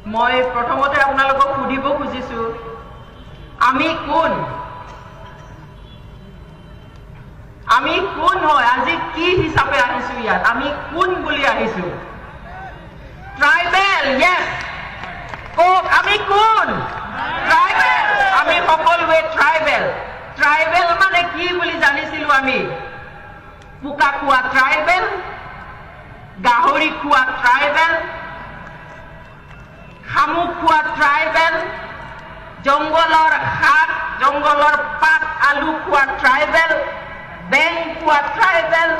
মই প্ৰথমতে আপোনালোকক সুধিব খুজিছো আমি কোন হয় আজি কি হিচাপে আহিছো ইয়াত আমি কোন বুলি আহিছো ট্ৰাইবেল yes কক আমি কোন ট্ৰাইবেল আমি সকলোৱে ট্ৰাইবেল মানে কি বুলি জানিছিলো আমি পুকা খোৱা ট্ৰাইবেল গাহৰি খোৱা ট্ৰাইবেল শামুক খোৱা ট্ৰাইবেল জংগলৰ শাক জংগলৰ পাত আলু খোৱা ট্ৰাইবেল বেং খোৱা ট্ৰাইবেল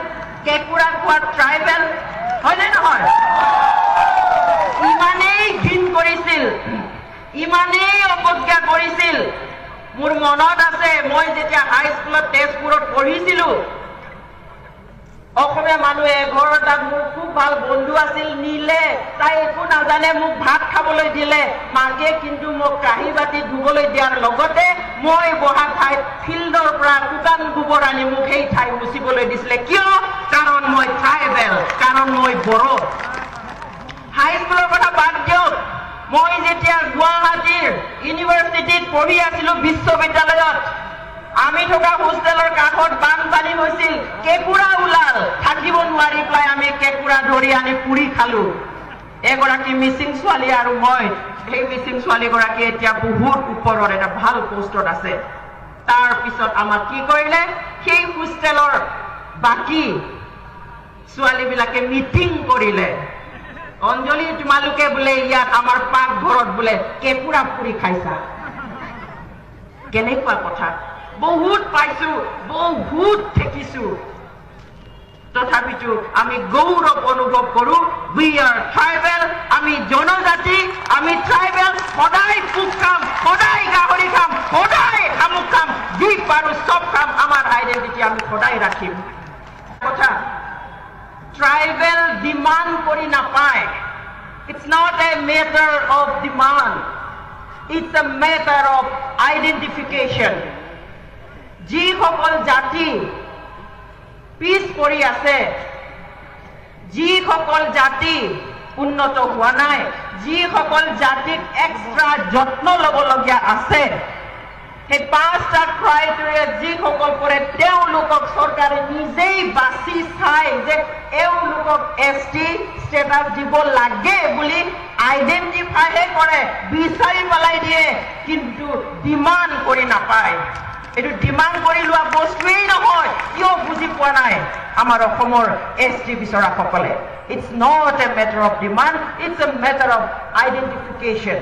কেকুৰা খোৱা ট্ৰাইবেল হয়নে নহয় ইমানেই ঘিন কৰিছিল ইমানেই অপজ্ঞা কৰিছিল মোৰ মনত আছে মই যেতিয়া হাই স্কুলত তেজপুৰত পঢ়িছিলো অসমীয়া মানুহে ঘৰ তাত মোৰ খুব ভাল বন্ধু আছিল নীলে তাই একো নাজানে মোক ভাত খাবলৈ দিলে মাকে কিন্তু মোক কাঁহী বাতি ধুবলৈ দিয়াৰ লগতে মই বহা ঠাইত ফিল্ডৰ পৰা শুকান গোবৰ আনি মোক সেই ঠাই মুচিবলৈ দিছিলে কিয় কাৰণ মই ট্ৰাইবেল কাৰণ মই বড়ো হাই স্কুলৰ কথা বাদ দিয়ক মই যেতিয়া গুৱাহাটীৰ ইউনিভাৰ্চিটিত পঢ়ি আছিলো বিশ্ববিদ্যালয়ত আমি থকা হোষ্টেলৰ কাষত বানপানী হৈছিল কেকুৰা ওলাল থাকিব নোৱাৰি প্লাই আমি কেকুৰা ধৰি আনি পুৰি খালো এগৰাকী মিচিং ছোৱালী আৰু মই সেই মিচিং ছোৱালীগৰাকী এতিয়া বহুত ওপৰত এটা ভাল পোষ্টত আছে তাৰ পিছত আমাক কি কৰিলে সেই হোষ্টেলৰ বাকি ছোৱালীবিলাকে মিটিং কৰিলে অঞ্জলি তোমালোকে বোলে ইয়াত আমাৰ পাকঘৰত বোলে কেকুৰা পুৰি খাইছা কেনেকুৱা কথা বহুত পাইছো বহুত দেখিছো তথাপিতো আমি গৌৰৱ অনুভৱ কৰো উই আৰ ট্ৰাইবেল আমি জনজাতি আমি ট্ৰাইবেল সদায় পুক খাম সদায় গাহৰি খাম সদায় শামুক খাম যি পাৰো চব খাম আমাৰ আইডেন্টিটি আমি সদায় ৰাখিম কথা ট্ৰাইবেল ডিমাণ্ড কৰি নাপায় it's not a matter of demand it's a matter of identification যিসকল জাতি পিছ পৰি আছে যিসকল জাতি উন্নত হোৱা নাই যিসকল জাতিক এক্সট্ৰা যত্ন ল'বলগীয়া আছে সেই পাঁচটা ক্ৰাইটেৰিয়া যিসকল কৰে তেওঁলোকক চৰকাৰে নিজেই বাছি চাই যে এওঁলোকক ST ষ্টেটাছ দিব লাগে বুলি আইডেণ্টিফাইহে কৰে বিচাৰি পেলাই দিয়ে কিন্তু ডিমাণ্ড কৰি নাপায় এটো ডিমাণ্ড কৰি লোৱা বস্তুৱেই নহয় কিয় বুজি পোৱা নাই আমাৰ অসমৰ ST বিচৰাসকলে it's not a matter of demand it's a matter of identification